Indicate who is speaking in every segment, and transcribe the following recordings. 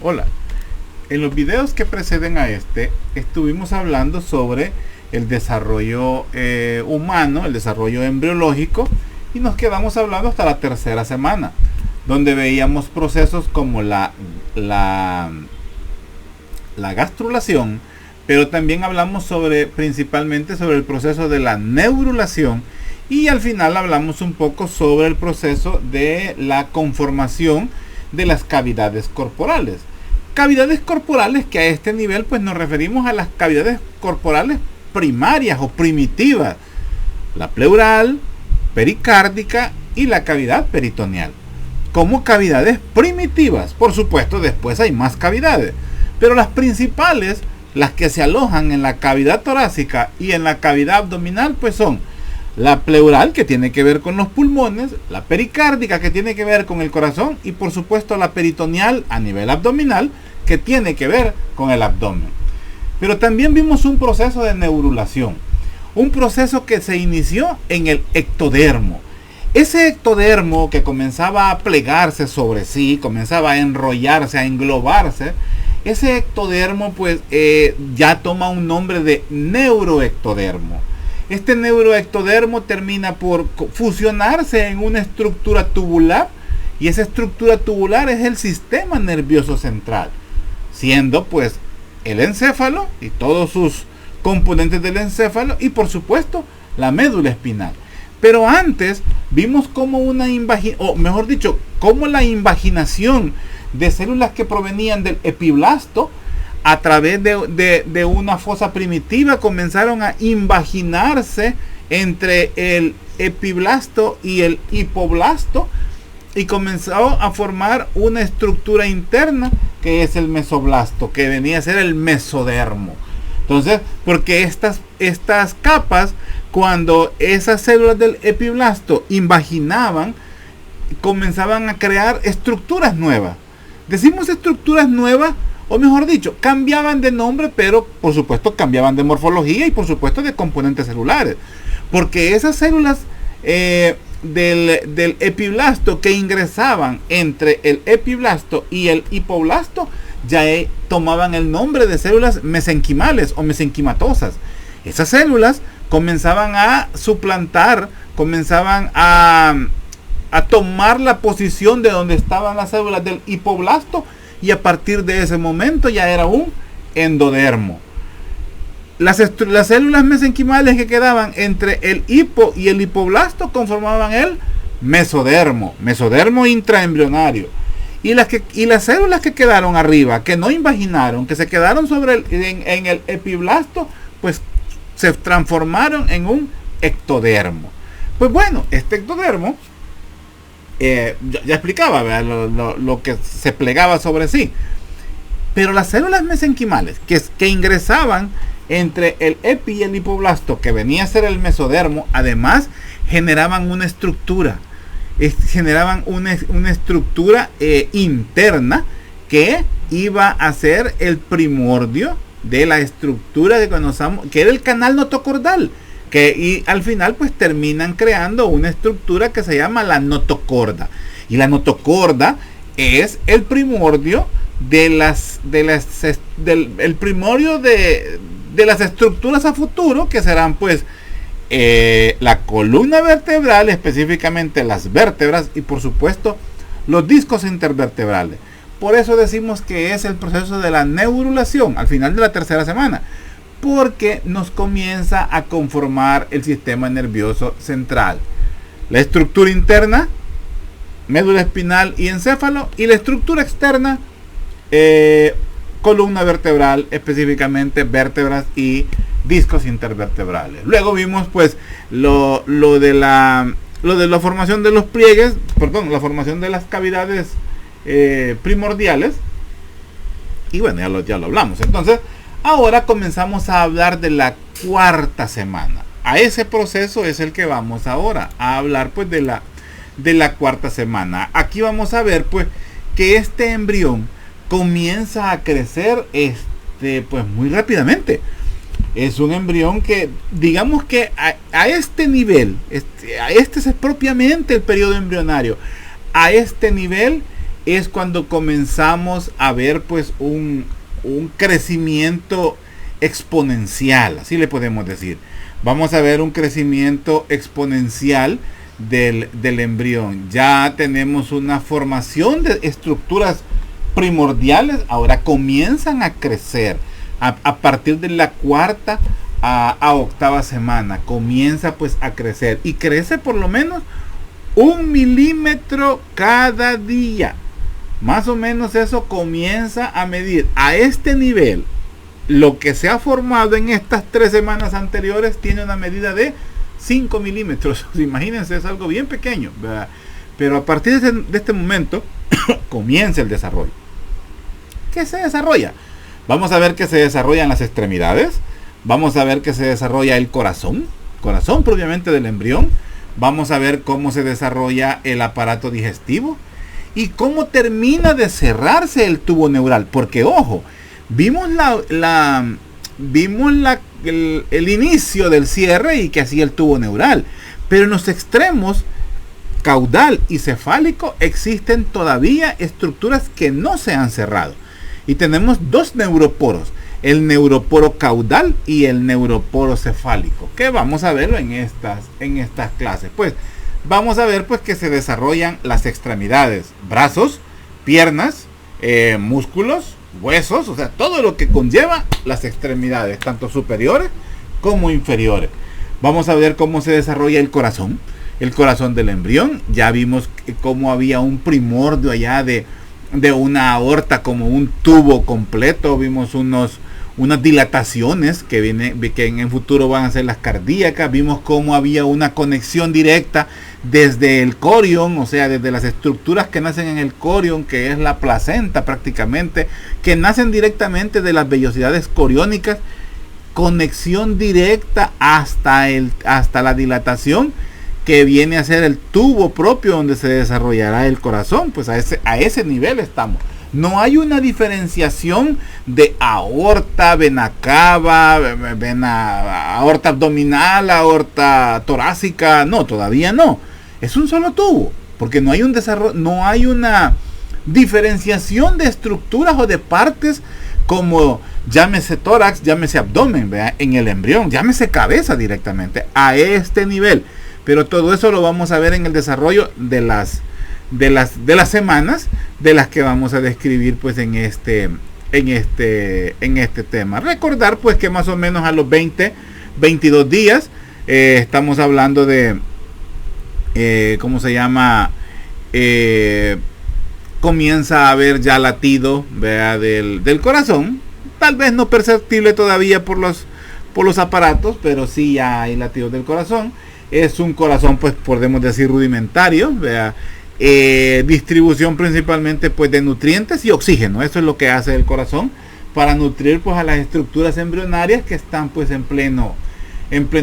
Speaker 1: Hola, en los videos que preceden a este estuvimos hablando sobre el desarrollo humano, el desarrollo embriológico, y nos quedamos hablando hasta la tercera semana, donde veíamos procesos como la gastrulación, pero también hablamos principalmente sobre el proceso de la neurulación, y al final hablamos un poco sobre el proceso de la conformación de las cavidades corporales. Cavidades corporales que a este nivel pues nos referimos a las cavidades corporales primarias o primitivas, la pleural, pericárdica y la cavidad peritoneal, como cavidades primitivas. Por supuesto, después hay más cavidades, pero las principales, las que se alojan en la cavidad torácica y en la cavidad abdominal, pues son la pleural, que tiene que ver con los pulmones, la pericárdica, que tiene que ver con el corazón, y por supuesto la peritoneal a nivel abdominal, que tiene que ver con el abdomen. Pero también vimos un proceso de neurulación, un proceso que se inició en el ectodermo. Ese ectodermo que comenzaba a plegarse sobre sí, comenzaba a enrollarse, a englobarse, ese ectodermo pues ya toma un nombre de neuroectodermo. Este neuroectodermo termina por fusionarse en una estructura tubular, y esa estructura tubular es el sistema nervioso central, siendo pues el encéfalo y todos sus componentes del encéfalo, y por supuesto la médula espinal. Pero antes vimos como como la invaginación de células que provenían del epiblasto a través de una fosa primitiva comenzaron a invaginarse entre el epiblasto y el hipoblasto, y comenzó a formar una estructura interna que es el mesoblasto, que venía a ser el mesodermo. Entonces, porque estas capas, cuando esas células del epiblasto invaginaban, comenzaban a crear estructuras nuevas. Decimos estructuras nuevas, o mejor dicho, cambiaban de nombre, pero por supuesto cambiaban de morfología y por supuesto de componentes celulares. Porque esas células del epiblasto que ingresaban entre el epiblasto y el hipoblasto ya tomaban el nombre de células mesenquimales o mesenquimatosas. Esas células comenzaban a suplantar, comenzaban a tomar la posición de donde estaban las células del hipoblasto, y a partir de ese momento ya era un endodermo. Las células mesenquimales que quedaban entre el hipo y el hipoblasto conformaban el mesodermo intraembrionario. Y las células que quedaron arriba, que no invaginaron, que se quedaron en el epiblasto, pues se transformaron en un ectodermo. Pues bueno, este ectodermo ya explicaba, lo que se plegaba sobre sí. Pero las células mesenquimales que ingresaban entre el epi y el hipoblasto, que venía a ser el mesodermo, además generaban una estructura. Generaban una estructura interna que iba a ser el primordio de la estructura que conocemos, que era el canal notocordal, y al final pues terminan creando una estructura que se llama la notocorda. Y la notocorda es el primordio de las estructuras a futuro, que serán pues la columna vertebral, específicamente las vértebras, y por supuesto los discos intervertebrales. Por eso decimos que es el proceso de la neurulación al final de la tercera semana, porque nos comienza a conformar el sistema nervioso central, la estructura interna, médula espinal y encéfalo, y la estructura externa, columna vertebral, específicamente vértebras y discos intervertebrales. Luego vimos pues lo de la formación de los pliegues, la formación de las cavidades primordiales, y bueno, ya lo hablamos. Entonces ahora comenzamos a hablar de la cuarta semana. A ese proceso es el que vamos ahora a hablar pues de la cuarta semana. Aquí vamos a ver pues que este embrión comienza a crecer pues muy rápidamente. Es un embrión que, digamos que a este nivel, este es propiamente el periodo embrionario. A este nivel es cuando comenzamos a ver pues un crecimiento exponencial, así le podemos decir. Vamos a ver un crecimiento exponencial del embrión. Ya tenemos una formación de estructuras primordiales, ahora comienzan a crecer a partir de la cuarta a octava semana, comienza pues a crecer y crece por lo menos 1 milímetro cada día. Más o menos eso comienza a medir a este nivel. Lo que se ha formado en estas 3 semanas anteriores tiene una medida de 5 milímetros. Imagínense, es algo bien pequeño, ¿verdad? Pero a partir de este momento comienza el desarrollo. ¿Qué se desarrolla? Vamos a ver que se desarrollan las extremidades. Vamos a ver que se desarrolla el corazón propiamente del embrión. Vamos a ver cómo se desarrolla el aparato digestivo y cómo termina de cerrarse el tubo neural. Porque ojo, vimos el inicio del cierre y que hacía el tubo neural, pero en los extremos caudal y cefálico existen todavía estructuras que no se han cerrado y tenemos 2 neuroporos, el neuroporo caudal y el neuroporo cefálico, que vamos a verlo en estas clases. Pues vamos a ver pues que se desarrollan las extremidades, brazos, piernas, músculos, huesos, o sea, todo lo que conlleva las extremidades, tanto superiores como inferiores. Vamos a ver cómo se desarrolla el corazón del embrión. Ya vimos cómo había un primordio allá de una aorta como un tubo completo. Vimos unas dilataciones que en el futuro van a ser las cardíacas. Vimos cómo había una conexión directa desde el corión, o sea, desde las estructuras que nacen en el corión, que es la placenta prácticamente, que nacen directamente de las vellosidades coriónicas, conexión directa hasta la dilatación, que viene a ser el tubo propio donde se desarrollará el corazón. Pues a ese nivel estamos. No hay una diferenciación de aorta, vena cava, aorta abdominal, aorta torácica. No, todavía no. Es un solo tubo, porque no hay un desarrollo, no hay una diferenciación de estructuras o de partes como llámese tórax, llámese abdomen, ¿verdad? En el embrión, llámese cabeza directamente a este nivel. Pero todo eso lo vamos a ver en el desarrollo de las semanas de las que vamos a describir pues en este tema. Recordar pues que más o menos a los 22 días estamos hablando de ¿cómo se llama? Comienza a haber ya latido, ¿verdad? del corazón, tal vez no perceptible todavía por los aparatos, pero sí ya hay latidos del corazón. Es un corazón pues podemos decir rudimentario, ¿verdad? Distribución principalmente pues de nutrientes y oxígeno. Eso es lo que hace el corazón para nutrir pues a las estructuras embrionarias que están pues en pleno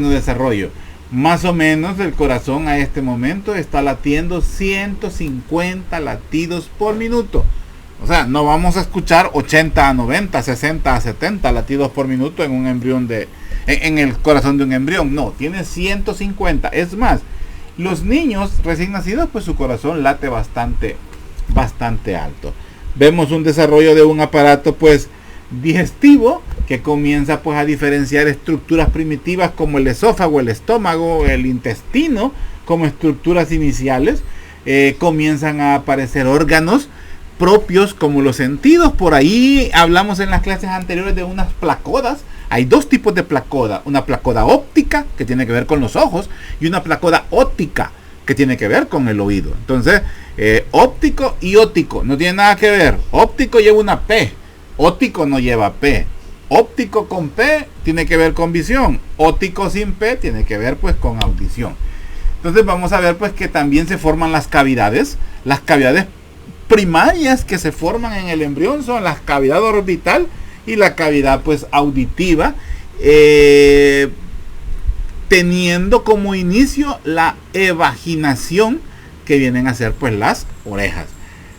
Speaker 1: desarrollo. Más o menos el corazón a este momento está latiendo 150 latidos por minuto. O sea, no vamos a escuchar 80 a 90, 60 a 70 latidos por minuto en un embrión en el corazón de un embrión. No, tiene 150. Es más, los niños recién nacidos, pues su corazón late bastante alto. Vemos un desarrollo de un aparato pues digestivo que comienza pues a diferenciar estructuras primitivas como el esófago, el estómago, el intestino como estructuras iniciales. Comienzan a aparecer órganos propios como los sentidos. Por ahí hablamos en las clases anteriores de unas placodas. Hay 2 tipos de placoda, una placoda óptica que tiene que ver con los ojos y una placoda óptica que tiene que ver con el oído. Entonces, óptico y óptico no tiene nada que ver. Óptico lleva una P, óptico no lleva P. Óptico con P tiene que ver con visión, óptico sin P tiene que ver pues con audición. Entonces vamos a ver pues que también se forman las cavidades primarias que se forman en el embrión son la cavidad orbital y la cavidad pues auditiva, teniendo como inicio la evaginación, que vienen a ser pues las orejas.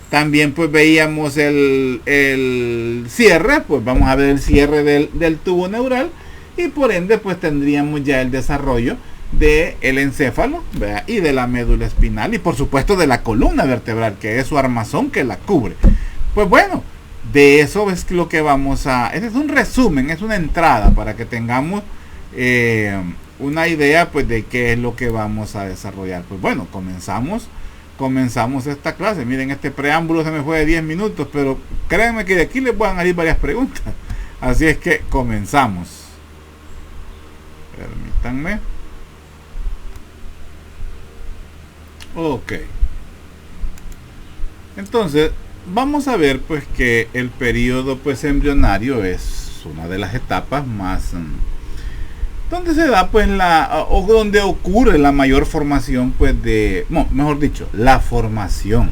Speaker 1: También pues veíamos el cierre, pues vamos a ver el cierre del tubo neural y por ende pues tendríamos ya el desarrollo del encéfalo, ¿verdad? Y de la médula espinal y por supuesto de la columna vertebral, que es su armazón que la cubre. Pues bueno, de eso es lo que vamos a... Este es un resumen, es una entrada para que tengamos una idea pues de qué es lo que vamos a desarrollar. Pues bueno, comenzamos esta clase. Miren, este preámbulo se me fue de 10 minutos, pero créanme que de aquí les van a salir varias preguntas. Así es que comenzamos. Permítanme. Ok. Entonces, vamos a ver pues que el periodo pues embrionario es una de las etapas más donde se da pues o donde ocurre la mayor formación pues mejor dicho, la formación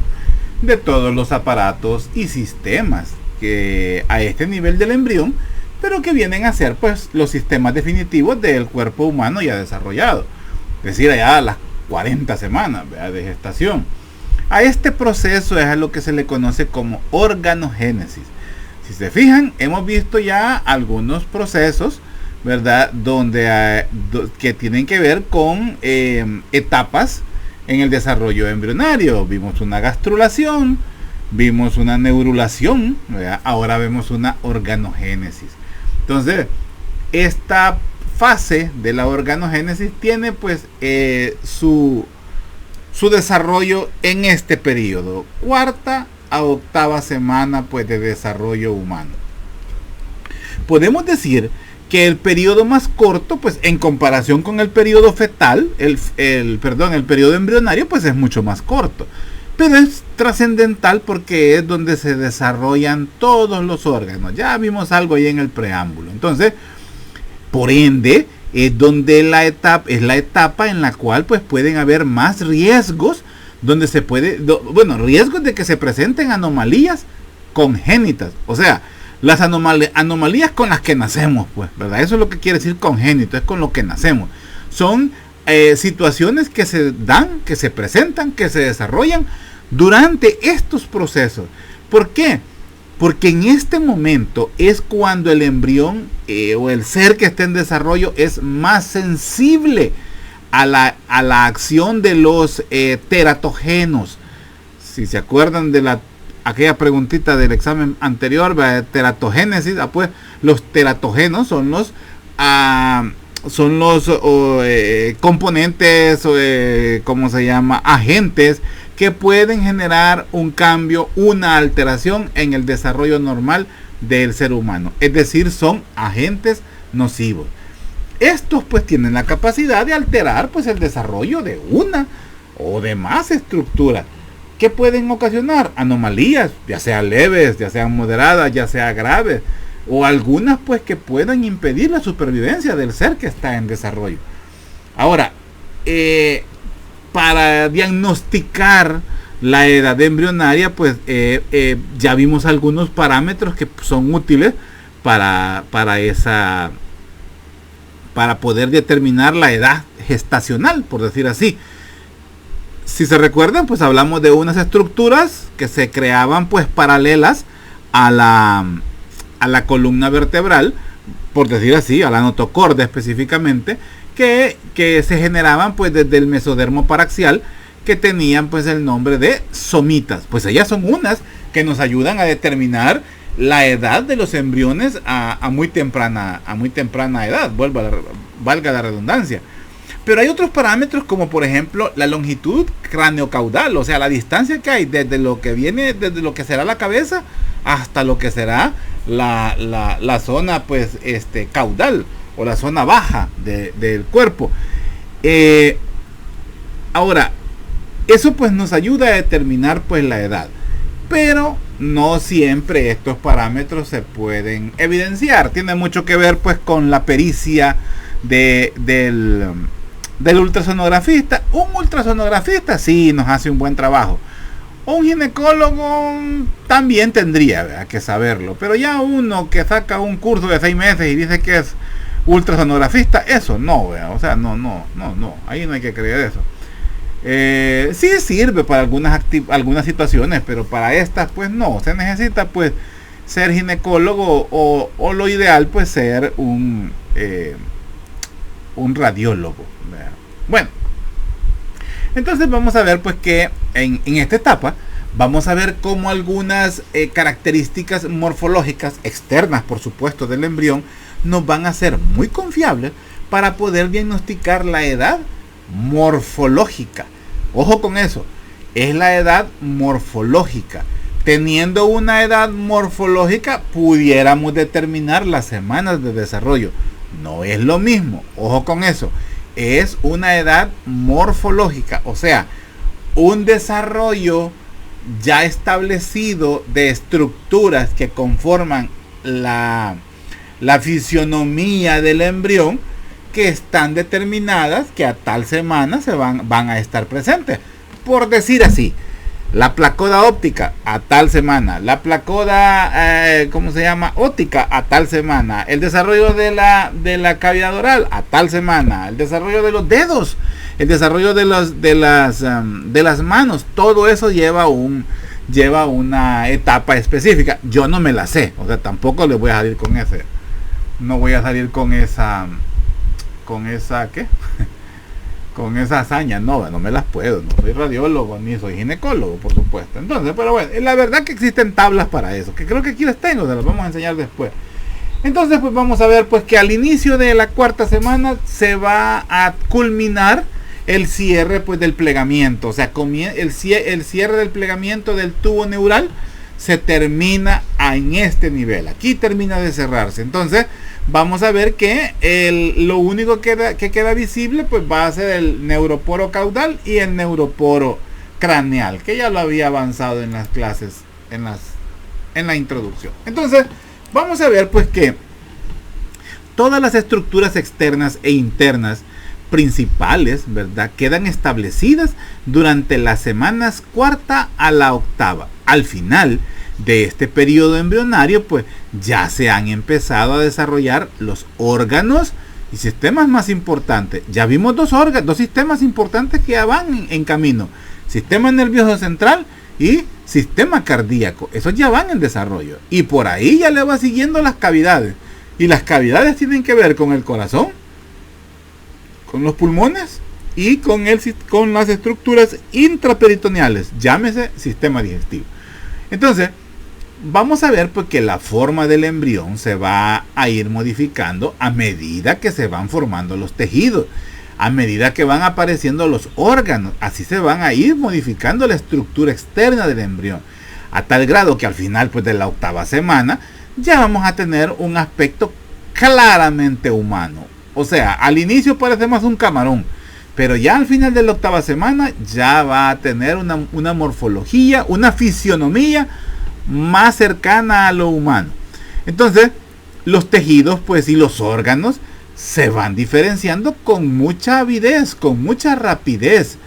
Speaker 1: de todos los aparatos y sistemas que a este nivel del embrión, pero que vienen a ser pues los sistemas definitivos del cuerpo humano ya desarrollado, es decir, allá a las 40 semanas, ¿verdad?, de gestación. A este proceso es a lo que se le conoce como organogénesis. Si se fijan, hemos visto ya algunos procesos, ¿verdad?, que tienen que ver con etapas en el desarrollo embrionario. Vimos una gastrulación, vimos una neurulación, ¿verdad? Ahora vemos una organogénesis. Entonces, esta fase de la organogénesis tiene pues su desarrollo en este periodo, 4ª a 8ª semana pues de desarrollo humano. Podemos decir que el periodo más corto, pues en comparación con el periodo fetal, el periodo embrionario, pues es mucho más corto, pero es trascendental porque es donde se desarrollan todos los órganos. Ya vimos algo ahí en el preámbulo. Entonces, por ende, es donde es la etapa en la cual pues pueden haber más riesgos, donde se puede, riesgos de que se presenten anomalías congénitas, o sea, las anomalías con las que nacemos, pues, ¿verdad? Eso es lo que quiere decir congénito, es con lo que nacemos. Son situaciones que se dan, que se presentan, que se desarrollan durante estos procesos. ¿Por qué? Porque en este momento es cuando el embrión o el ser que está en desarrollo es más sensible a la acción de los teratogenos. Si se acuerdan de aquella preguntita del examen anterior, teratogénesis, pues los teratogenos son los componentes, ¿cómo se llama? Agentes que pueden generar un cambio, una alteración en el desarrollo normal del ser humano. Es decir, son agentes nocivos. Estos pues tienen la capacidad de alterar pues el desarrollo de una o de más estructuras que pueden ocasionar anomalías, ya sean leves, ya sean moderadas, ya sean graves, o algunas pues que puedan impedir la supervivencia del ser que está en desarrollo. Ahora, para diagnosticar la edad embrionaria, pues ya vimos algunos parámetros que son útiles para poder determinar la edad gestacional, por decir así. Si se recuerdan, pues hablamos de unas estructuras que se creaban pues paralelas a la columna vertebral, por decir así, a la notocorda específicamente, que se generaban pues desde el mesodermo paraxial, que tenían pues el nombre de somitas. Pues ellas son unas que nos ayudan a determinar la edad de los embriones a muy temprana edad, valga la redundancia. Pero hay otros parámetros como por ejemplo la longitud craneocaudal, o sea, la distancia que hay desde lo que será la cabeza hasta lo que será la zona pues caudal o la zona baja del cuerpo. Ahora, eso pues nos ayuda a determinar pues la edad, pero no siempre estos parámetros se pueden evidenciar. Tiene mucho que ver pues con la pericia del ultrasonografista. Un ultrasonografista sí nos hace un buen trabajo. Un ginecólogo también tendría, ¿verdad?, que saberlo. Pero ya uno que saca un curso de 6 meses y dice que es ultrasonografista, eso no, ¿verdad? O sea, no, ahí no hay que creer eso. Sí sirve para algunas situaciones, pero para estas pues no, se necesita pues ser ginecólogo o lo ideal pues ser un radiólogo, ¿verdad? Bueno, entonces vamos a ver pues que en esta etapa vamos a ver cómo algunas características morfológicas externas, por supuesto, del embrión nos van a ser muy confiables para poder diagnosticar la edad morfológica. Ojo con eso, es la edad morfológica. Teniendo una edad morfológica, pudiéramos determinar las semanas de desarrollo. No es lo mismo, ojo con eso. Es una edad morfológica, o sea, un desarrollo ya establecido de estructuras que conforman la fisionomía del embrión, que están determinadas que a tal semana van a estar presentes. Por decir así, la placoda óptica a tal semana, la placoda óptica a tal semana, el desarrollo de la cavidad oral a tal semana, el desarrollo de los dedos, el desarrollo de las manos, todo eso lleva una etapa específica. Yo no me la sé, o sea, tampoco le voy a salir con ese, no voy a salir con esa ¿qué? Con esa hazaña, no me las puedo, no soy radiólogo ni soy ginecólogo, por supuesto. Entonces, pero bueno, la verdad que existen tablas para eso, que creo que aquí las tengo, se las vamos a enseñar después. Entonces, pues vamos a ver pues que al inicio de la cuarta semana se va a culminar el cierre pues del plegamiento, o sea, el cierre del plegamiento del tubo neural se termina en este nivel, aquí termina de cerrarse. Entonces vamos a ver que lo único que queda visible pues va a ser el neuroporo caudal y el neuroporo craneal, que ya lo había avanzado en las clases, en la introducción. Entonces vamos a ver pues que todas las estructuras externas e internas principales, ¿verdad?, quedan establecidas durante las semanas cuarta a la octava. Al final de este periodo embrionario, pues ya se han empezado a desarrollar los órganos y sistemas más importantes. Ya vimos dos sistemas importantes que ya van en camino: sistema nervioso central y sistema cardíaco. Esos ya van en desarrollo, y por ahí ya le va siguiendo las cavidades, y las cavidades tienen que ver con el corazón, con los pulmones y con las estructuras intraperitoneales, llámese sistema digestivo. Entonces vamos a ver pues que la forma del embrión se va a ir modificando a medida que se van formando los tejidos, a medida que van apareciendo los órganos. Así se van a ir modificando la estructura externa del embrión, a tal grado que al final pues de la octava semana ya vamos a tener un aspecto claramente humano. O sea, al inicio parece más un camarón, pero ya al final de la octava semana ya va a tener una morfología, una fisionomía más cercana a lo humano. Entonces los tejidos pues y los órganos se van diferenciando con mucha avidez, con mucha rapidez,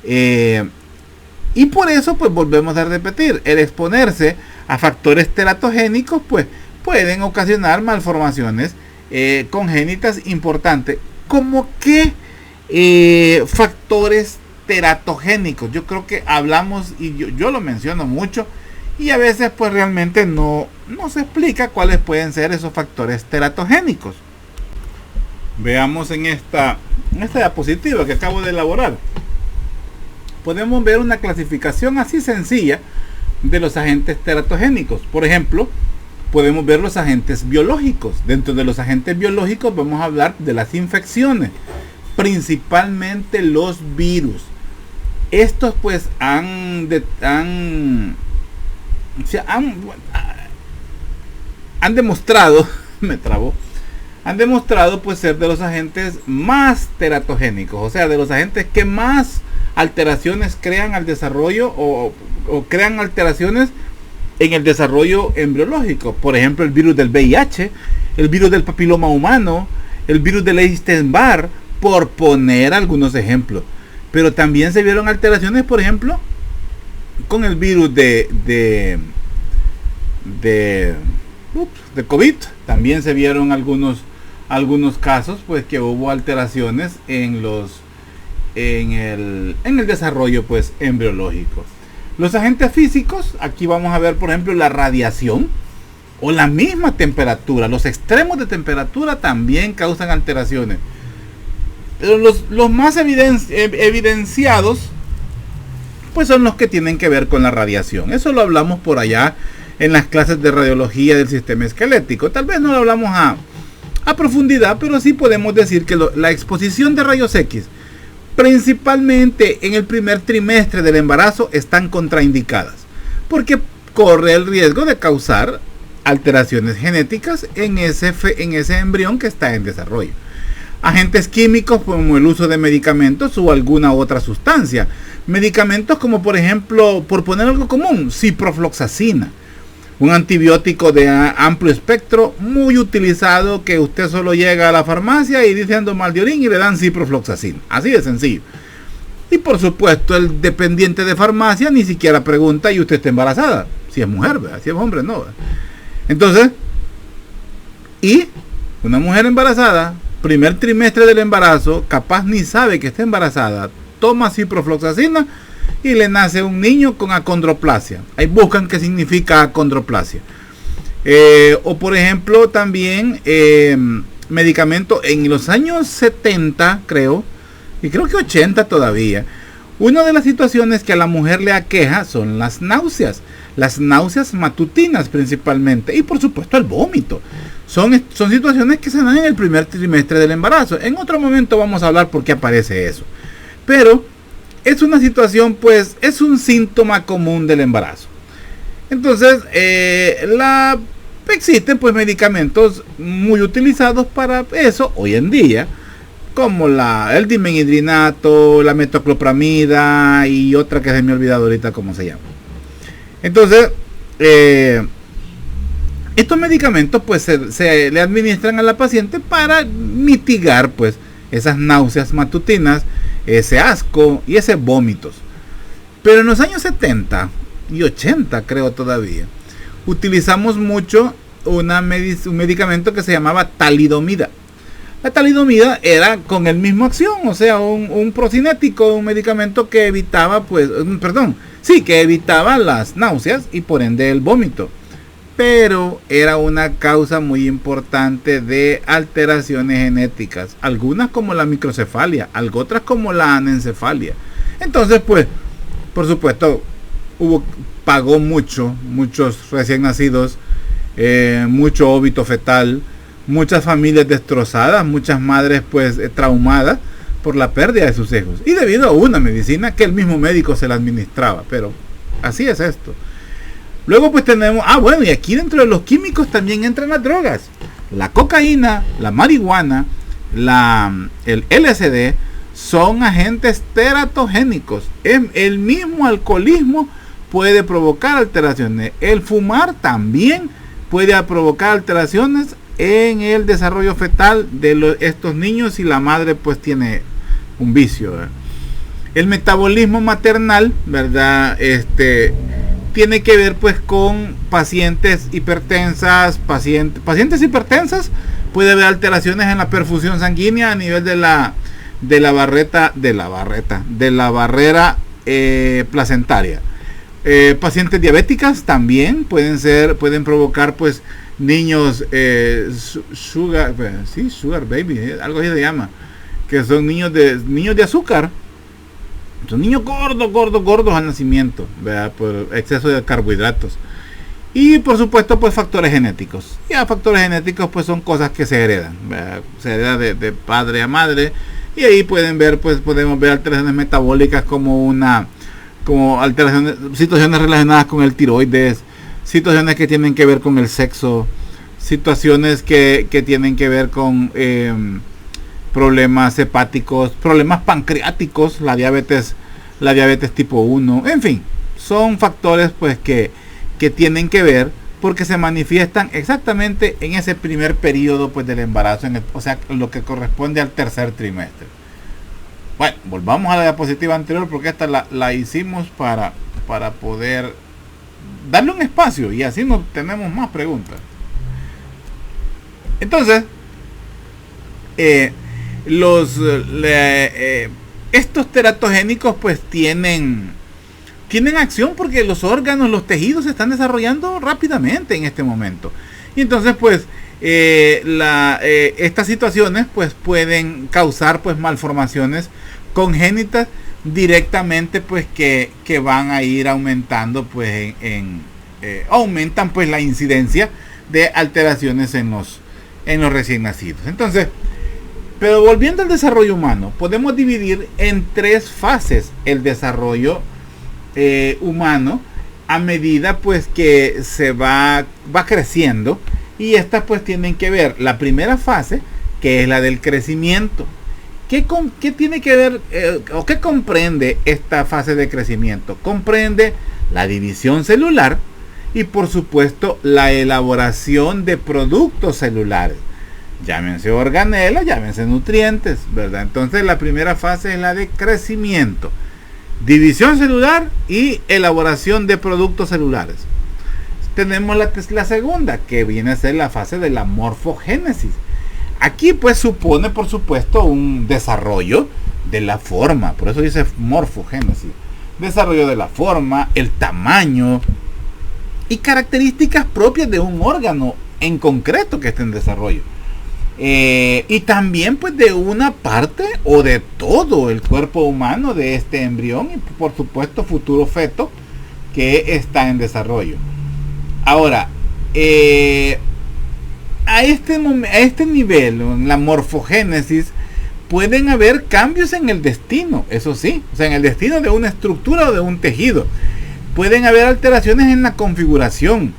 Speaker 1: y por eso pues volvemos a repetir, el exponerse a factores teratogénicos pues pueden ocasionar malformaciones congénitas importantes. ¿Cómo qué factores teratogénicos? Yo creo que hablamos, y yo lo menciono mucho, y a veces pues realmente no se explica cuáles pueden ser esos factores teratogénicos. Veamos en esta diapositiva que acabo de elaborar. Podemos ver una clasificación así sencilla de los agentes teratogénicos. Por ejemplo, podemos ver los agentes biológicos. Dentro de los agentes biológicos vamos a hablar de las infecciones, principalmente los virus. Estos pues han demostrado han demostrado pues ser de los agentes más teratogénicos, o sea, de los agentes que más alteraciones crean al desarrollo o crean alteraciones en el desarrollo embriológico. Por ejemplo, el virus del VIH, el virus del papiloma humano, el virus del Epstein-Barr, por poner algunos ejemplos. Pero también se vieron alteraciones, por ejemplo, con el virus de COVID. También se vieron algunos casos pues que hubo alteraciones en el desarrollo pues embriológico. Los agentes físicos, aquí vamos a ver por ejemplo la radiación o la misma temperatura. Los extremos de temperatura también causan alteraciones. Pero los más evidenciados pues son los que tienen que ver con la radiación. Eso lo hablamos por allá en las clases de radiología del sistema esquelético. Tal vez no lo hablamos a profundidad, pero sí podemos decir que la exposición de rayos X, principalmente en el primer trimestre del embarazo, están contraindicadas, porque corre el riesgo de causar alteraciones genéticas en ese embrión que está en desarrollo. Agentes químicos como el uso de medicamentos o alguna otra sustancia. Medicamentos como, por ejemplo, por poner algo común, ciprofloxacina, un antibiótico de amplio espectro, muy utilizado, que usted solo llega a la farmacia y dice ando mal de orín y le dan ciprofloxacina. Así de sencillo. Y por supuesto el dependiente de farmacia ni siquiera pregunta y usted está embarazada. Si es mujer, ¿verdad? Si es hombre, no, ¿verdad? Entonces, y una mujer embarazada, primer trimestre del embarazo, capaz ni sabe que está embarazada, toma ciprofloxacina y le nace un niño con acondroplasia. Ahí buscan qué significa acondroplasia. O por ejemplo también medicamentos en los años 70, creo, y creo que 80 todavía. Una de las situaciones que a la mujer le aqueja son las náuseas matutinas principalmente, y por supuesto el vómito. Son situaciones que se dan en el primer trimestre del embarazo. En otro momento vamos a hablar por qué aparece eso. Pero es una situación, pues, es un síntoma común del embarazo. Entonces, existen pues medicamentos muy utilizados para eso hoy en día, como el dimenhidrinato, la metoclopramida y otra que se me ha olvidado ahorita cómo se llama. Entonces, estos medicamentos pues se le administran a la paciente para mitigar pues esas náuseas matutinas, ese asco y ese vómitos. Pero en los años 70 y 80 creo todavía, utilizamos mucho un medicamento que se llamaba talidomida. La talidomida era con el mismo acción, o sea, un procinético, un medicamento que evitaba que evitaba las náuseas y por ende el vómito. Pero era una causa muy importante de alteraciones genéticas, algunas como la microcefalia, otras como la anencefalia. Entonces, pues, por supuesto, pagó muchos recién nacidos, mucho óbito fetal, muchas familias destrozadas, muchas madres pues traumadas por la pérdida de sus hijos, y debido a una medicina que el mismo médico se la administraba. Pero así es esto. Luego pues tenemos, y aquí dentro de los químicos también entran las drogas. La cocaína, la marihuana, el LSD son agentes teratogénicos. El mismo alcoholismo puede provocar alteraciones. El fumar también puede provocar alteraciones en el desarrollo fetal de estos niños si la madre pues tiene un vicio, ¿verdad? El metabolismo maternal, ¿verdad? Tiene que ver pues con pacientes hipertensas, pacientes hipertensas. Puede haber alteraciones en la perfusión sanguínea a nivel de la barrera placentaria. Pacientes diabéticas también pueden provocar pues niños sugar baby, algo así se llama, que son niños de azúcar. Son niños gordos al nacimiento, ¿verdad? Por exceso de carbohidratos. Y por supuesto pues factores genéticos. Ya factores genéticos pues son cosas que se heredan, ¿verdad? Se hereda de padre a madre. Y ahí podemos ver alteraciones metabólicas como alteraciones, situaciones relacionadas con el tiroides, situaciones que tienen que ver con el sexo, situaciones que tienen que ver con problemas hepáticos, problemas pancreáticos, la diabetes tipo 1, en fin, son factores pues que tienen que ver porque se manifiestan exactamente en ese primer periodo pues del embarazo, o sea, lo que corresponde al tercer trimestre. Bueno, volvamos a la diapositiva anterior porque esta la hicimos para poder darle un espacio y así no tenemos más preguntas. Entonces, estos teratogénicos pues tienen acción porque los órganos, los tejidos se están desarrollando rápidamente en este momento. Y entonces pues estas situaciones pues pueden causar pues malformaciones congénitas directamente, pues que van a ir aumentando pues aumentan pues la incidencia de alteraciones en los recién nacidos. Entonces, pero volviendo al desarrollo humano, podemos dividir en 3 fases el desarrollo humano a medida pues que se va creciendo, y estas pues tienen que ver la primera fase, que es la del crecimiento. ¿Qué tiene que ver o qué comprende esta fase de crecimiento? Comprende la división celular y por supuesto la elaboración de productos celulares. Llámense organelas, llámense nutrientes, ¿verdad? Entonces la primera fase es la de crecimiento, división celular y elaboración de productos celulares. Tenemos la segunda, que viene a ser la fase de la morfogénesis. Aquí pues supone por supuesto un desarrollo de la forma, por eso dice morfogénesis, desarrollo de la forma, el tamaño y características propias de un órgano en concreto que esté en desarrollo. Y también pues de una parte o de todo el cuerpo humano de este embrión y por supuesto futuro feto que está en desarrollo. Ahora, a este nivel, en la morfogénesis, pueden haber cambios en el destino, eso sí, o sea, en el destino de una estructura o de un tejido. Pueden haber alteraciones en la configuración,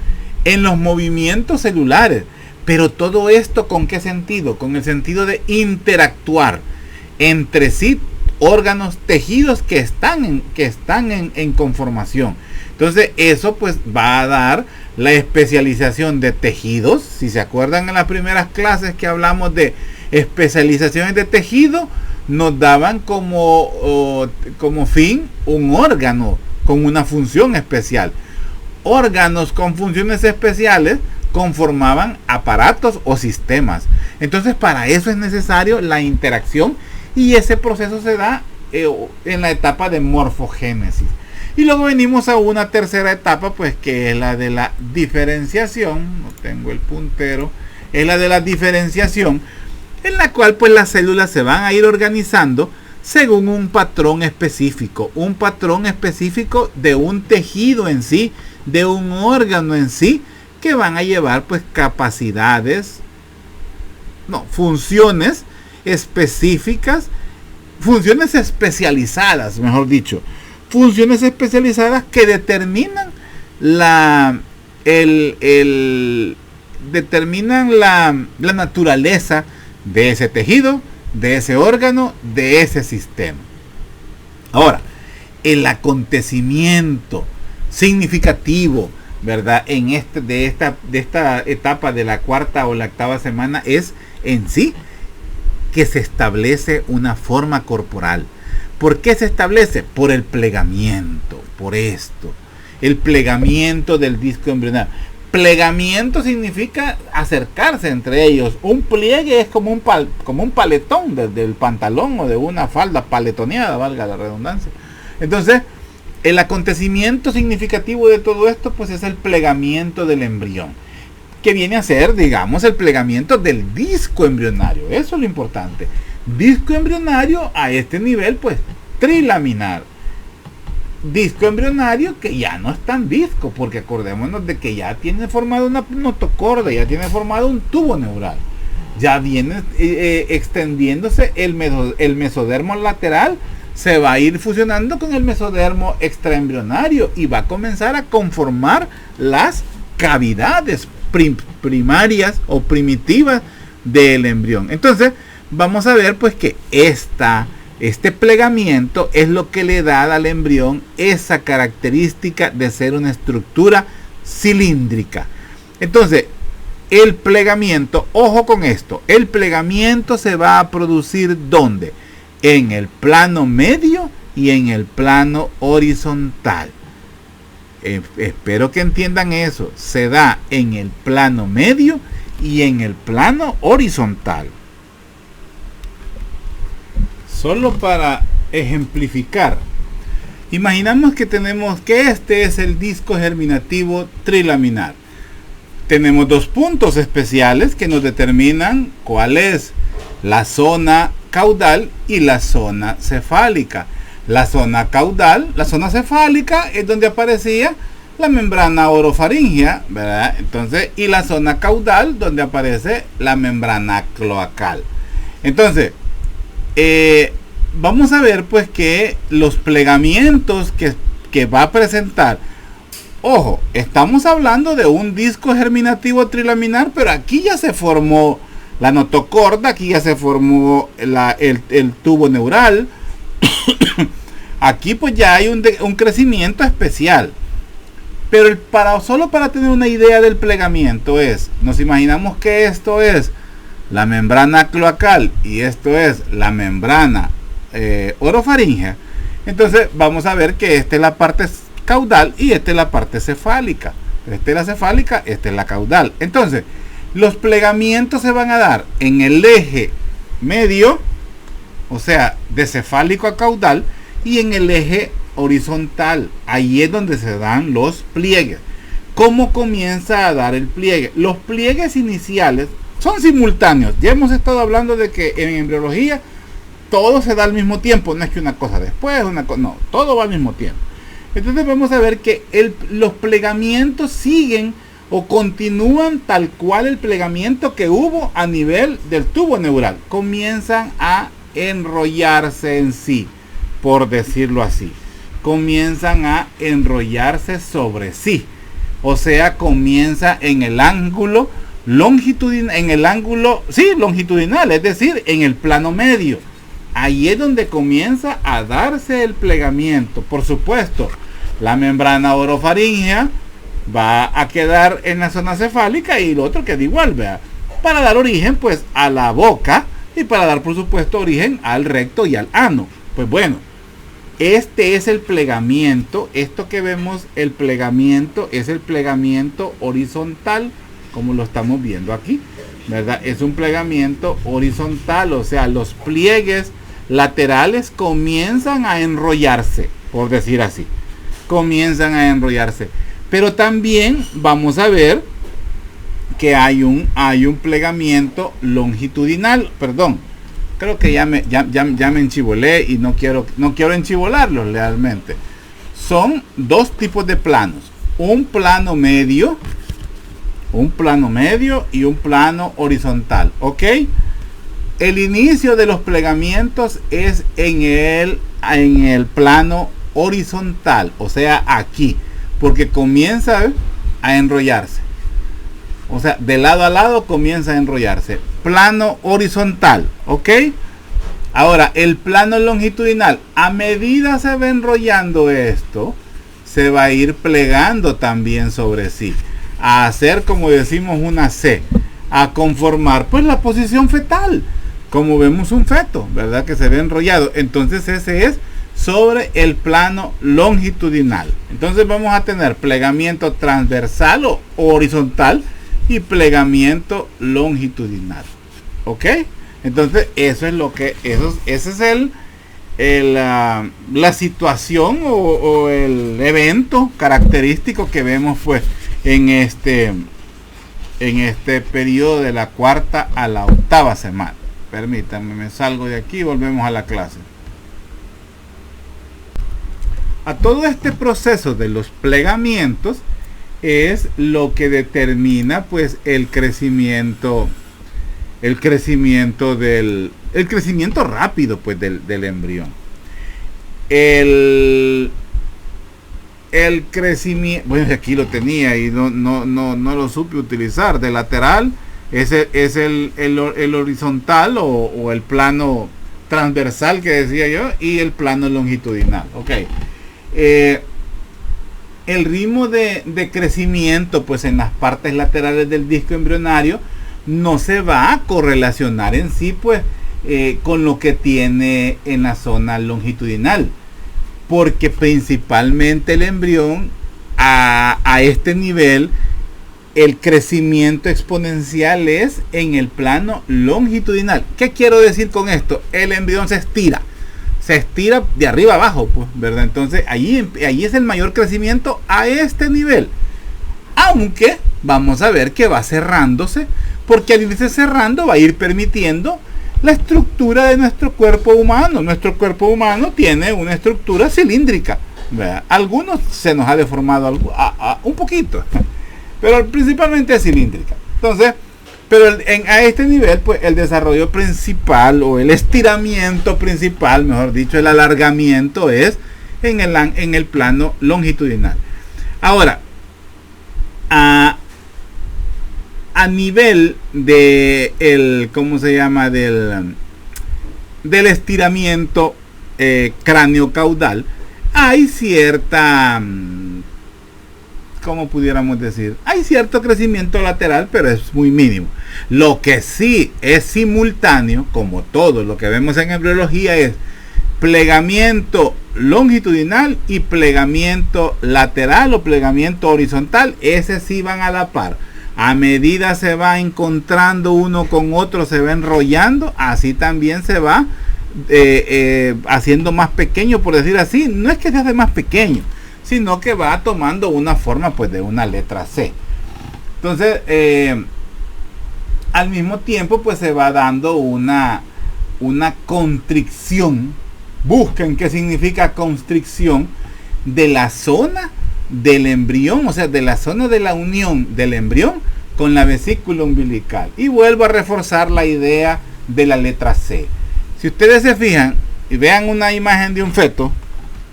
Speaker 1: en los movimientos celulares, pero todo esto ¿con qué sentido? Con el sentido de interactuar entre sí órganos, tejidos que están en conformación. Entonces eso pues va a dar la especialización de tejidos. Si se acuerdan en las primeras clases que hablamos de especializaciones de tejido, nos daban como fin un órgano con una función especial. Órganos con funciones especiales conformaban aparatos o sistemas. Entonces para eso es necesario la interacción, y ese proceso se da en la etapa de morfogénesis. Y luego venimos a una tercera etapa, pues que es la de la diferenciación. No tengo el puntero. Es la de la diferenciación, en la cual pues las células se van a ir organizando según un patrón específico de un tejido en sí, de un órgano en sí, que van a llevar pues funciones específicas, funciones especializadas, mejor dicho, funciones especializadas que determinan la naturaleza de ese tejido, de ese órgano, de ese sistema. Ahora, el acontecimiento significativo, ¿verdad?, de esta etapa de la cuarta o la octava semana es en sí que se establece una forma corporal. ¿Por qué se establece? Por el plegamiento, por esto, el plegamiento del disco embrionario. Plegamiento significa acercarse entre ellos. Un pliegue es como un paletón del pantalón o de una falda paletoneada, valga la redundancia. Entonces, el acontecimiento significativo de todo esto pues es el plegamiento del embrión, que viene a ser, digamos, el plegamiento del disco embrionario. Eso es lo importante. Disco embrionario a este nivel pues trilaminar. Disco embrionario que ya no es tan disco, porque acordémonos de que ya tiene formado una notocorda, ya tiene formado un tubo neural, ya viene extendiéndose el mesodermo lateral, se va a ir fusionando con el mesodermo extraembrionario y va a comenzar a conformar las cavidades primarias o primitivas del embrión. Entonces vamos a ver pues que este plegamiento es lo que le da al embrión esa característica de ser una estructura cilíndrica. Entonces, el plegamiento, ojo con esto, el plegamiento se va a producir ¿dónde? En el plano medio y en el plano horizontal. Espero que entiendan eso. Se da en el plano medio y en el plano horizontal. Solo para ejemplificar, imaginamos que este es el disco germinativo trilaminar. tenemos dos puntos especiales que nos determinan cuál es la zona caudal y la zona cefálica. La zona caudal, la zona cefálica es donde aparecía la membrana orofaringea, ¿verdad? Entonces, y la zona caudal donde aparece la membrana cloacal. Entonces, vamos a ver pues que los plegamientos que va a presentar, ojo, estamos hablando de un disco germinativo trilaminar, pero aquí ya se formó la notocorda, aquí ya se formó el tubo neural. Aquí pues ya hay un crecimiento especial. Pero solo para tener una idea del plegamiento nos imaginamos que esto es la membrana cloacal y esto es la membrana orofaringea. Entonces vamos a ver que esta es la parte caudal y esta es la parte cefálica. Esta es la cefálica, esta es la caudal. Entonces los plegamientos se van a dar en el eje medio, o sea, de cefálico a caudal, y en el eje horizontal. Ahí es donde se dan los pliegues. ¿Cómo comienza a dar el pliegue? Los pliegues iniciales son simultáneos. Ya hemos estado hablando de que en embriología todo se da al mismo tiempo. No es que una cosa después, no, todo va al mismo tiempo. Entonces vamos a ver que los plegamientos siguen o continúan tal cual el plegamiento que hubo a nivel del tubo neural. Comienzan a enrollarse en sí, por decirlo así. Comienzan a enrollarse sobre sí. O sea, comienza en el ángulo longitudinal, longitudinal, es decir, en el plano medio. Ahí es donde comienza a darse el plegamiento. Por supuesto, la membrana orofaringea va a quedar en la zona cefálica y lo otro queda igual, ¿verdad? Para dar origen pues a la boca y para dar por supuesto origen al recto y al ano. Pues bueno, este es el plegamiento. Esto que vemos, el plegamiento, es el plegamiento horizontal, como lo estamos viendo aquí, ¿verdad? Es un plegamiento horizontal, o sea, los pliegues laterales comienzan a enrollarse, por decir así. Comienzan a enrollarse. Pero también vamos a ver que hay un plegamiento longitudinal, perdón. Creo que ya me enchivolé y no quiero enchivolarlos realmente. Son dos tipos de planos. Un plano medio y un plano horizontal. ¿Ok? El inicio de los plegamientos es en el plano horizontal. O sea, aquí. Porque comienza a enrollarse. O sea, de lado a lado comienza a enrollarse. Plano horizontal, ¿ok? Ahora, el plano longitudinal, a medida se va enrollando esto, se va a ir plegando también sobre sí. A hacer, como decimos, una C. A conformar, pues, la posición fetal. Como vemos un feto, ¿verdad? Que se ve enrollado. Entonces, ese es sobre el plano longitudinal. Entonces, vamos a tener plegamiento transversal o horizontal y plegamiento longitudinal. ¿Ok? Entonces eso es lo que ese es la situación o el evento característico que vemos pues en este periodo de la cuarta a la octava semana. Permítanme, me salgo de aquí y volvemos a la clase. A todo este proceso de los plegamientos es lo que determina pues el crecimiento rápido pues del embrión. El crecimiento, bueno, aquí lo tenía y no lo supe utilizar. De lateral es el horizontal o el plano transversal que decía yo, y el plano longitudinal. Ok. El ritmo de crecimiento pues en las partes laterales del disco embrionario no se va a correlacionar en sí pues con lo que tiene en la zona longitudinal, porque principalmente el embrión a este nivel, el crecimiento exponencial es en el plano longitudinal. ¿Qué quiero decir con esto? El embrión se estira de arriba abajo, pues, ¿verdad? Entonces allí es el mayor crecimiento a este nivel. aunque vamos a ver que va cerrándose, porque al irse cerrando va a ir permitiendo la estructura de nuestro cuerpo humano. Nuestro cuerpo humano tiene una estructura cilíndrica, ¿verdad? Algunos se nos ha deformado un poquito, pero principalmente es cilíndrica. Entonces, pero a este nivel, pues el desarrollo principal o el estiramiento principal, mejor dicho, el alargamiento es en el plano longitudinal. Ahora, a nivel de ¿cómo se llama? Del estiramiento cráneo-caudal, hay cierta, ¿cómo pudiéramos decir? Hay cierto crecimiento lateral, pero es muy mínimo. Lo que sí es simultáneo, como todo lo que vemos en embriología, es plegamiento longitudinal y plegamiento lateral o plegamiento horizontal. Ese sí van a la par. A medida se va encontrando uno con otro, se va enrollando, así también se va haciendo más pequeño, por decir así. No es que se hace más pequeño, sino que va tomando una forma, pues, de una letra C. Entonces, al mismo tiempo, pues se va dando una constricción. Busquen qué significa constricción de la zona del embrión, o sea, de la zona de la unión del embrión con la vesícula umbilical. Y vuelvo a reforzar la idea de la letra C. Si ustedes se fijan y vean una imagen de un feto,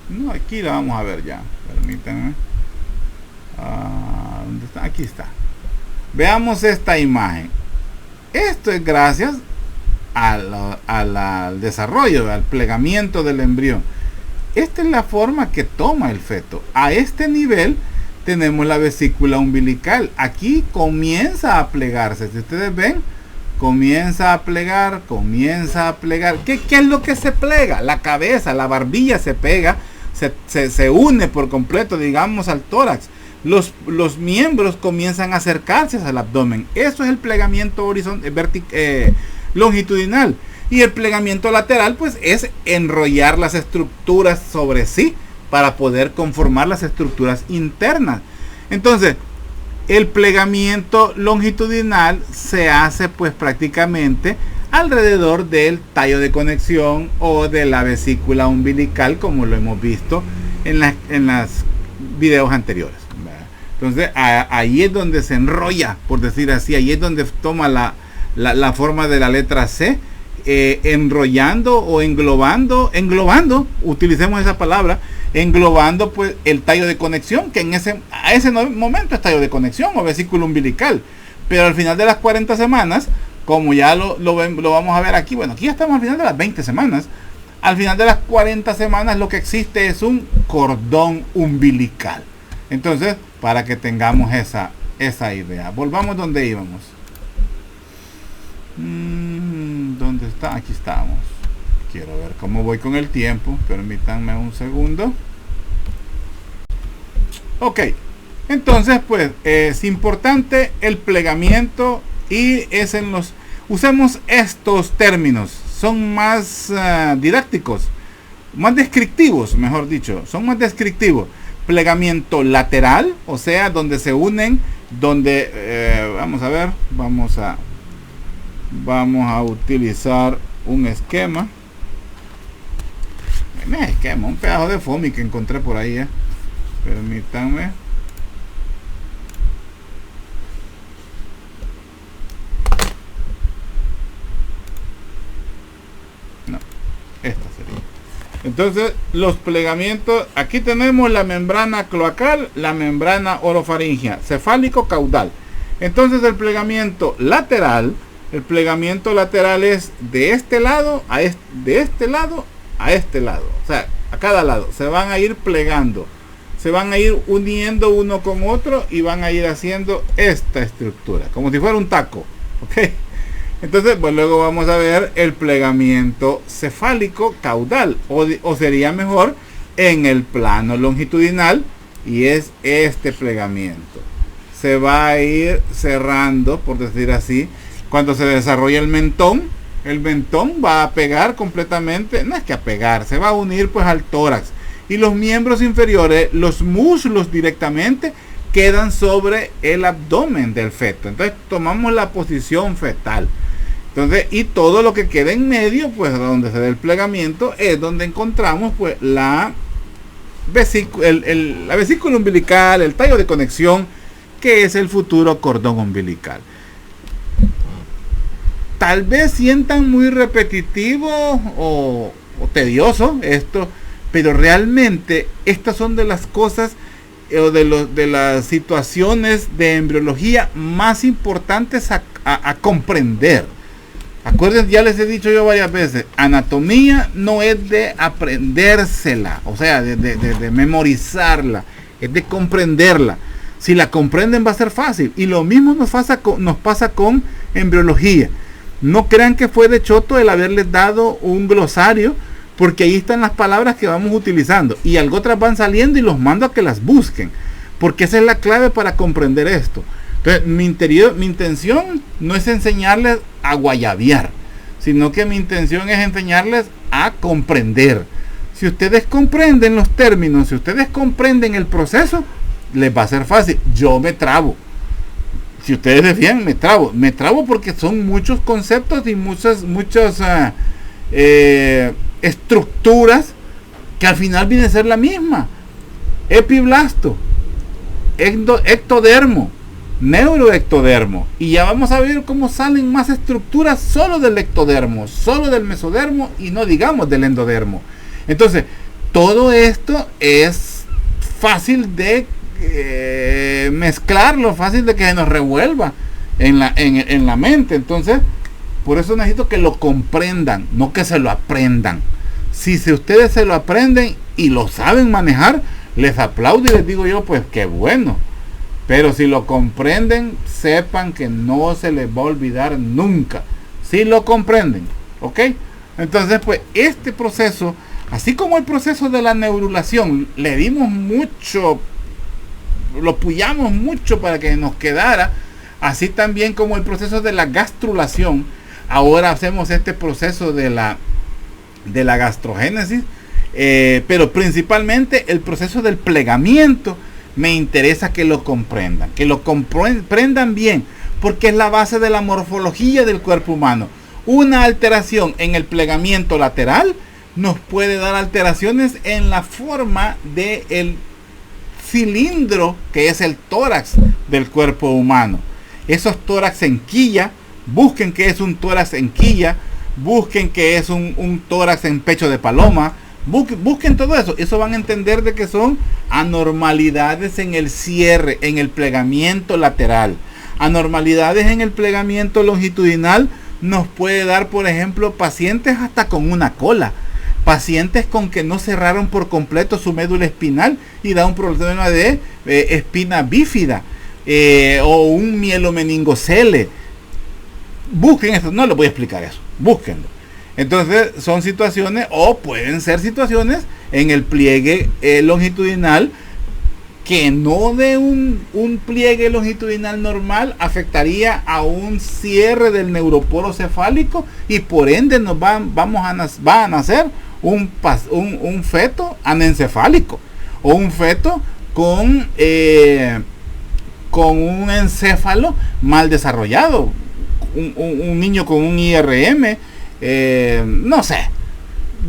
Speaker 1: no, aquí la vamos a ver ya, permítanme. ¿Dónde está? Aquí está. Veamos esta imagen. Esto es gracias al desarrollo, al plegamiento del embrión. Esta es la forma que toma el feto. A este nivel tenemos la vesícula umbilical. Aquí comienza a plegarse. Si ustedes ven, comienza a plegar, ¿Qué es lo que se plega? La cabeza, la barbilla se pega, se une por completo, digamos, al tórax. Los miembros comienzan a acercarse al abdomen. Eso es el plegamiento longitudinal. Y el plegamiento lateral, pues, es enrollar las estructuras sobre sí para poder conformar las estructuras internas. Entonces, el plegamiento longitudinal se hace, pues, prácticamente alrededor del tallo de conexión o de la vesícula umbilical, como lo hemos visto en los videos anteriores. Entonces, ahí es donde se enrolla, por decir así, ahí es donde toma la forma de la letra C, enrollando o englobando, utilicemos esa palabra, englobando, pues, el tallo de conexión, que a ese momento es tallo de conexión o vesícula umbilical. Pero al final de las 40 semanas, como ya lo vamos a ver aquí, bueno, aquí ya estamos al final de las 20 semanas, al final de las 40 semanas lo que existe es un cordón umbilical. Entonces, para que tengamos esa idea, volvamos donde íbamos. ¿Dónde está? Aquí estamos. Quiero ver cómo voy con el tiempo. Permítanme un segundo. Ok. Entonces, pues, es importante el plegamiento y usemos estos términos. Son más didácticos, más descriptivos, mejor dicho. Son más descriptivos. Plegamiento lateral, o sea, donde se unen, vamos a ver, vamos a utilizar un esquema, un pedazo de foamy que encontré por ahí, permítanme. No, esta sería. Entonces, los plegamientos, aquí tenemos la membrana cloacal, la membrana orofaringea, cefálico caudal. Entonces, el plegamiento lateral es de este lado de este lado a este lado, o sea, a cada lado se van a ir plegando, se van a ir uniendo uno con otro y van a ir haciendo esta estructura, como si fuera un taco, ¿ok? Entonces, pues luego vamos a ver el plegamiento cefálico caudal, o sería mejor en el plano longitudinal, y es este plegamiento. Se va a ir cerrando, por decir así, cuando se desarrolla el mentón va a pegar completamente, no es que a pegar, se va a unir, pues, al tórax. Y los miembros inferiores, los muslos directamente, quedan sobre el abdomen del feto. Entonces tomamos la posición fetal. Entonces, y todo lo que queda en medio, pues donde se da el plegamiento, es donde encontramos pues la vesícula umbilical, el tallo de conexión, que es el futuro cordón umbilical. Tal vez sientan muy repetitivo o tedioso esto, pero realmente estas son de las cosas o de las situaciones de embriología más importantes a comprender. Acuérdense, ya les he dicho yo varias veces, anatomía no es de aprendérsela, o sea, de memorizarla, es de comprenderla. Si la comprenden va a ser fácil. Y lo mismo nos pasa con embriología. No crean que fue de choto el haberles dado un glosario, porque ahí están las palabras que vamos utilizando. Y algo otras van saliendo y los mando a que las busquen, porque esa es la clave para comprender esto. Entonces, mi intención no es enseñarles a guayabear, sino que mi intención es enseñarles a comprender. Si ustedes comprenden los términos, si ustedes comprenden el proceso, les va a ser fácil. Yo me trabo. Si ustedes se fijan, me trabo porque son muchos conceptos y muchas estructuras que al final viene a ser la misma. Epiblasto, ectodermo, neuroectodermo, y ya vamos a ver cómo salen más estructuras solo del ectodermo, solo del mesodermo y no digamos del endodermo. Entonces, todo esto es fácil de mezclarlo, fácil de que se nos revuelva en la mente. Entonces, por eso necesito que lo comprendan, no que se lo aprendan. Si ustedes se lo aprenden y lo saben manejar, les aplaudo y les digo yo, pues qué bueno. Pero si lo comprenden, sepan que no se les va a olvidar nunca. Si lo comprenden, ¿ok? Entonces, pues este proceso, así como el proceso de la neurulación, le dimos mucho, lo puyamos mucho para que nos quedara, así también como el proceso de la gastrulación, ahora hacemos este proceso de la gastrogénesis, pero principalmente el proceso del plegamiento. Me interesa que lo comprendan, comprendan bien, porque es la base de la morfología del cuerpo humano. Una alteración en el plegamiento lateral nos puede dar alteraciones en la forma del cilindro que es el tórax del cuerpo humano. Esos tórax en quilla, busquen qué es un tórax en quilla, busquen qué es un tórax en pecho de paloma, busquen todo eso. Eso van a entender de que son anormalidades en el cierre, en el plegamiento lateral. Anormalidades en el plegamiento longitudinal nos puede dar, por ejemplo, pacientes hasta con una cola, pacientes con que no cerraron por completo su médula espinal y da un problema de espina bífida, o un mielomeningocele. Busquen eso, no les voy a explicar eso, búsquenlo. Entonces son situaciones, o pueden ser situaciones en el pliegue longitudinal, que no de un pliegue longitudinal normal afectaría a un cierre del neuroporo cefálico, y por ende va a nacer un feto anencefálico, o un feto con un encéfalo mal desarrollado, un niño con un IRM, no sé,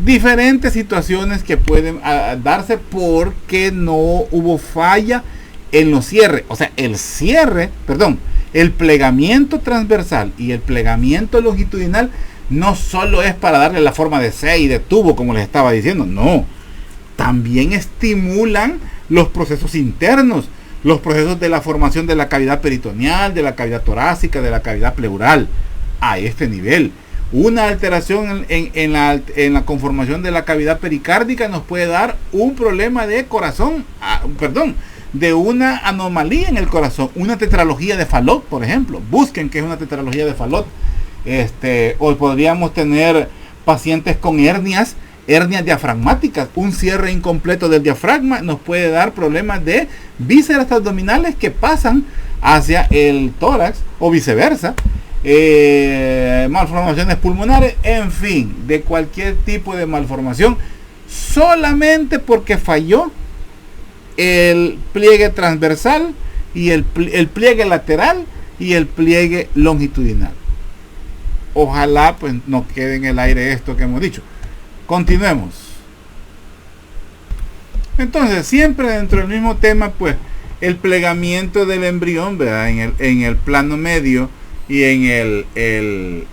Speaker 1: diferentes situaciones que pueden darse porque no hubo falla en los cierres. O sea, el plegamiento transversal y el plegamiento longitudinal no solo es para darle la forma de C y de tubo, como les estaba diciendo, no, también estimulan los procesos internos, los procesos de la formación de la cavidad peritoneal, de la cavidad torácica, de la cavidad pleural, a este nivel. Una alteración en la conformación de la cavidad pericárdica nos puede dar un problema de corazón, de una anomalía en el corazón, una tetralogía de Fallot, por ejemplo. Busquen qué es una tetralogía de Fallot. O podríamos tener pacientes con hernias diafragmáticas. Un cierre incompleto del diafragma nos puede dar problemas de vísceras abdominales que pasan hacia el tórax o viceversa. Malformaciones pulmonares, en fin, de cualquier tipo de malformación, solamente porque falló el pliegue transversal y el pliegue lateral y el pliegue longitudinal. Ojalá pues no quede en el aire esto que hemos dicho. Continuemos. Entonces, siempre dentro del mismo tema, pues el plegamiento del embrión, ¿verdad? En el plano medio y en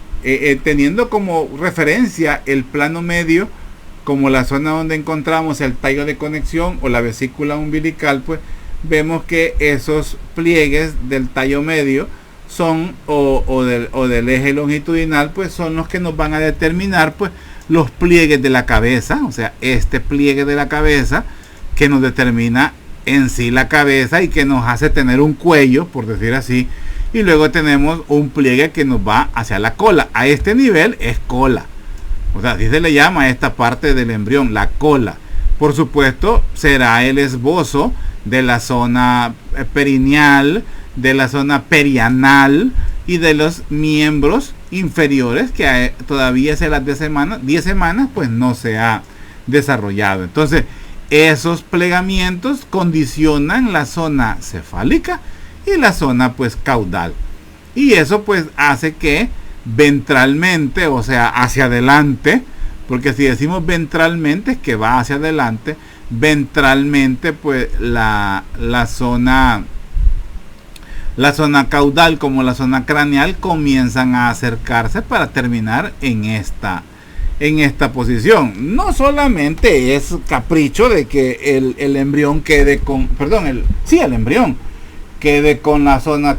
Speaker 1: teniendo como referencia el plano medio como la zona donde encontramos el tallo de conexión o la vesícula umbilical, pues vemos que esos pliegues del tallo medio son o del eje longitudinal, pues son los que nos van a determinar pues los pliegues de la cabeza, o sea, este pliegue de la cabeza que nos determina en sí la cabeza y que nos hace tener un cuello, por decir así, y luego tenemos un pliegue que nos va hacia la cola. A este nivel es cola, o sea, así se le llama a esta parte del embrión, la cola. Por supuesto, será el esbozo de la zona perineal, de la zona perianal y de los miembros inferiores que todavía hace las 10 semanas pues no se ha desarrollado. Entonces esos plegamientos condicionan la zona cefálica y la zona pues caudal, y eso pues hace que ventralmente, o sea hacia adelante, porque si decimos ventralmente es que va hacia adelante, ventralmente pues la zona caudal como la zona craneal comienzan a acercarse para terminar en esta posición. No solamente es capricho de que el embrión quede con, el embrión quede con la zona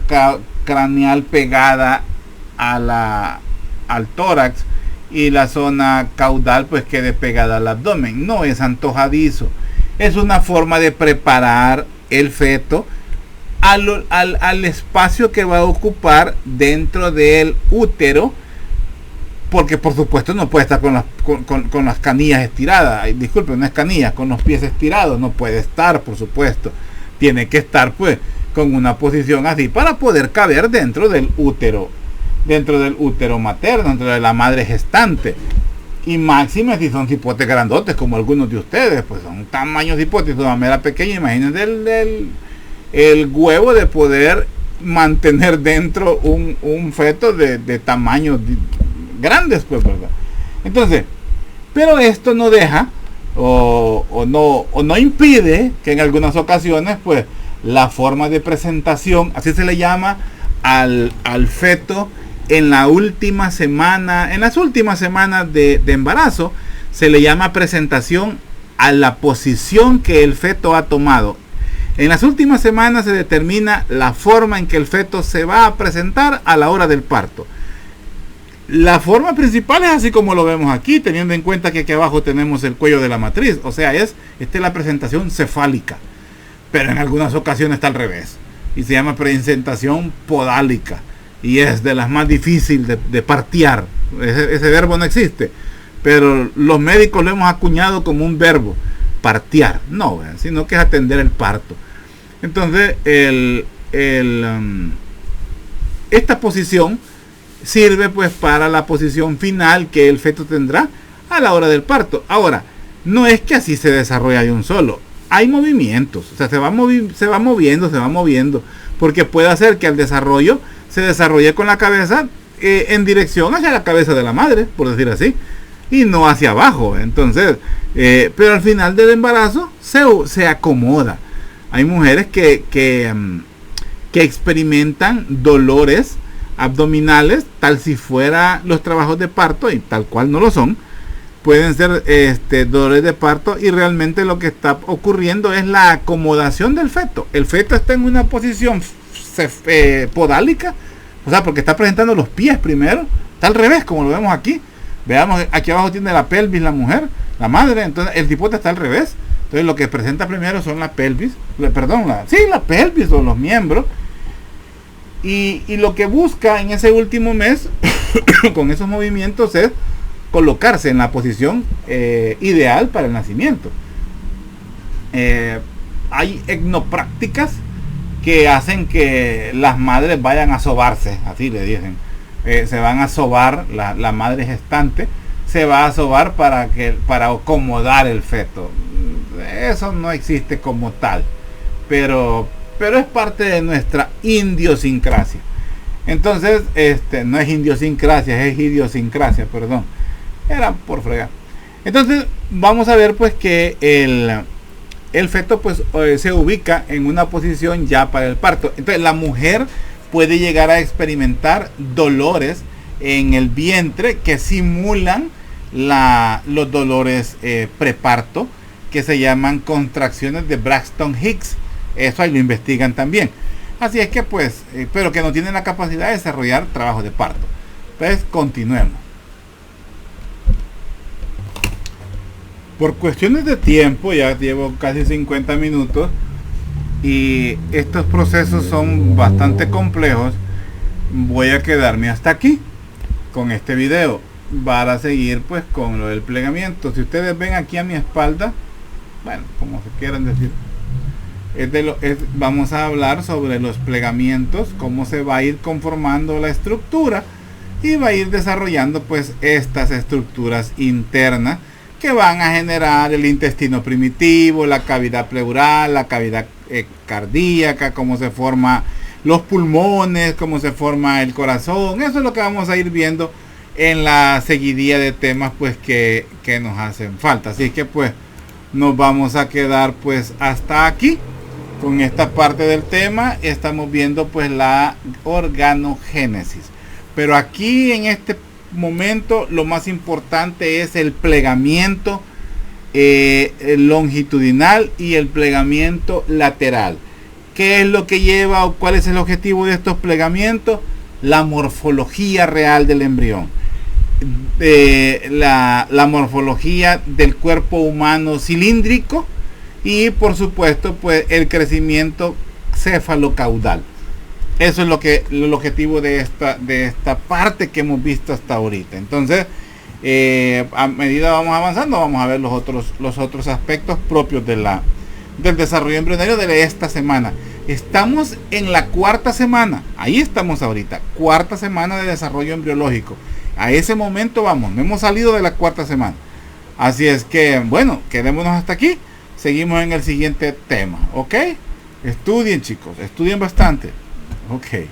Speaker 1: craneal pegada al tórax y la zona caudal pues quede pegada al abdomen. No es antojadizo, es una forma de preparar el feto al espacio que va a ocupar dentro del útero, porque por supuesto no puede estar con las canillas estiradas, disculpen, no es canillas, con los pies estirados, no puede estar, por supuesto, tiene que estar pues con una posición así para poder caber dentro del útero materno, dentro de la madre gestante. Y máxime si son cipotes grandotes como algunos de ustedes, pues son tamaños cipotes, una mamera pequeña, imagínense el huevo de poder mantener dentro un feto de tamaños grandes, pues, ¿verdad? Entonces, pero esto no deja o no impide que en algunas ocasiones pues la forma de presentación, así se le llama al feto en las últimas semanas de embarazo, se le llama presentación a la posición que el feto ha tomado. En las últimas semanas se determina la forma en que el feto se va a presentar a la hora del parto. La forma principal es así como lo vemos aquí, teniendo en cuenta que aquí abajo tenemos el cuello de la matriz, o sea, esta es la presentación cefálica, pero en algunas ocasiones está al revés y se llama presentación podálica y es de las más difíciles de partear. Ese verbo no existe, pero los médicos lo hemos acuñado como un verbo, partear, no, sino que es atender el parto. Entonces esta posición sirve pues para la posición final que el feto tendrá a la hora del parto. Ahora, no es que así se desarrolla de un solo, hay movimientos, o sea, se va moviendo, porque puede hacer que al desarrollo se desarrolle con la cabeza en dirección hacia la cabeza de la madre, por decir así, y no hacia abajo. Entonces, pero al final del embarazo se acomoda. Hay mujeres que experimentan dolores abdominales tal si fuera los trabajos de parto, y tal cual no lo son. Pueden ser dolores de parto, y realmente lo que está ocurriendo es la acomodación del feto. El feto está en una posición podálica, o sea, porque está presentando los pies primero, está al revés como lo vemos aquí. Veamos, aquí abajo tiene la pelvis la mujer, la madre, entonces el cipote está al revés. Entonces lo que presenta primero son la pelvis, la pelvis o los miembros. Y lo que busca en ese último mes con esos movimientos es colocarse en la posición ideal para el nacimiento. Hay etnoprácticas que hacen que las madres vayan a sobarse, así le dicen. Se van a sobar, la madre gestante se va a sobar para acomodar el feto. Eso no existe como tal, pero pero es parte de nuestra idiosincrasia. Entonces, no es idiosincrasia, es idiosincrasia, perdón. Era por fregar. Entonces, vamos a ver pues que el feto pues se ubica en una posición ya para el parto. Entonces, la mujer puede llegar a experimentar dolores en el vientre que simulan los dolores preparto, que se llaman contracciones de Braxton Hicks. Eso ahí lo investigan también. Así es que pues, pero que no tienen la capacidad de desarrollar trabajo de parto. Pues continuemos. Por cuestiones de tiempo, ya llevo casi 50 minutos y estos procesos son bastante complejos. Voy a quedarme hasta aquí con este video para seguir pues con lo del plegamiento. Si ustedes ven aquí a mi espalda, bueno, como se quieran decir, vamos a hablar sobre los plegamientos, cómo se va a ir conformando la estructura y va a ir desarrollando pues estas estructuras internas que van a generar el intestino primitivo, la cavidad pleural, la cavidad cardíaca, cómo se forman los pulmones, cómo se forma el corazón. Eso es lo que vamos a ir viendo en la seguidilla de temas pues que nos hacen falta. Así que pues nos vamos a quedar pues hasta aquí con esta parte del tema. Estamos viendo pues la organogénesis, pero aquí en este momento lo más importante es el plegamiento longitudinal y el plegamiento lateral. ¿Qué es lo que lleva o cuál es el objetivo de estos plegamientos? La morfología real del embrión, la morfología del cuerpo humano cilíndrico y por supuesto pues el crecimiento cefalocaudal. Eso es el objetivo de esta parte que hemos visto hasta ahorita. Entonces, a medida vamos avanzando, vamos a ver los otros aspectos propios del desarrollo embrionario de esta semana. Estamos en la cuarta semana. Ahí estamos ahorita. Cuarta semana de desarrollo embriológico. A ese momento vamos. No hemos salido de la cuarta semana. Así es que, bueno, quedémonos hasta aquí. Seguimos en el siguiente tema. ¿Ok? Estudien, chicos. Estudien bastante. Ok.